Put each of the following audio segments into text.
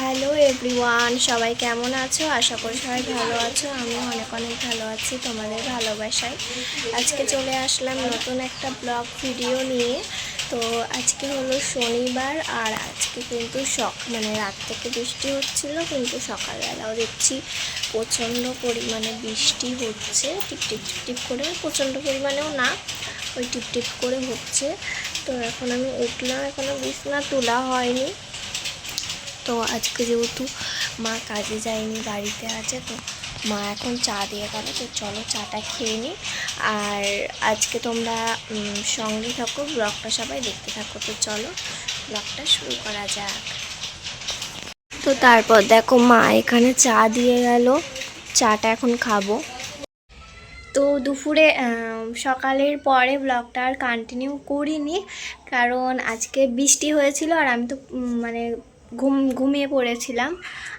Hello everyone, সবাই কেমন আছো? আশা করি সবাই ভালো আছো। আমিও অনেক অনেক ভালো আছি তোমাদের ভালোবাসায়। আজকে চলে আসলাম নতুন একটা ব্লগ ভিডিও নিয়ে। তো আজকে হলো শনিবার, আর আজকে কিন্তু রাত থেকে বৃষ্টি হচ্ছিল, কিন্তু সকালবেলাও দেখছি প্রচণ্ড পরিমাণে বৃষ্টি হচ্ছে। টিপ টিপ টিপ টিপ করে, প্রচণ্ড পরিমাণেও না, ওই টিপ টিপ করে হচ্ছে। তো এখন আমি উঠলাম, এখনও বিছানা তোলা হয়নি। তো আজকে যেহেতু মা কাজে যায়নি, বাড়িতে আছে, তো মা এখন চা দিয়ে গেল। তো চলো চাটা খেয়ে নিই। আর আজকে তোমরা সঙ্গে থাকো, ব্লগটা সবাই দেখতে থাকো। তো চলো ব্লগটা শুরু করা যাক। তো তারপর দেখো মা এখানে চা দিয়ে গেল, চাটা এখন খাবো। তো দুপুরে সকালের পরে ব্লগটা আর কন্টিনিউ করিনি, কারণ আজকে বৃষ্টি হয়েছিল আর আমি তো ঘুমিয়ে পড়েছিলাম।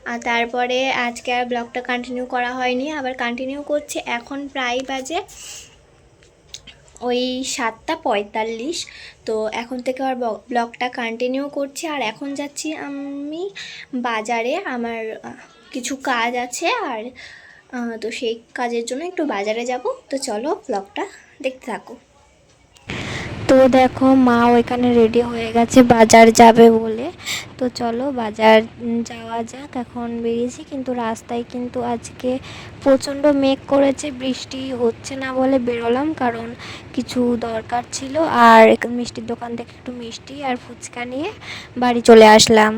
আর তারপরে আজকে আর ব্লগটা কন্টিনিউ করা হয়নি, আবার কন্টিনিউ করছি। এখন প্রায় বাজে ওই 7:45। তো এখন থেকে আর ব্লগটা কন্টিনিউ করছি। আর এখন যাচ্ছি আমি বাজারে, আমার কিছু কাজ আছে, আর তো সেই কাজের জন্য একটু বাজারে যাব। তো চলো ব্লগটা দেখতে থাকো। তো দেখো মা ওইখানে রেডি হয়ে গেছে বাজার যাবে বলে। তো চলো বাজার যাওয়া যাক। এখন বেরিয়েছি, কিন্তু রাস্তায় কিন্তু আজকে প্রচণ্ড মেঘ করেছে, বৃষ্টি হচ্ছে না বলে বেরোলাম, কারণ কিছু দরকার ছিল। আর মিষ্টির দোকান থেকে একটু মিষ্টি আর ফুচকা নিয়ে বাড়ি চলে আসলাম।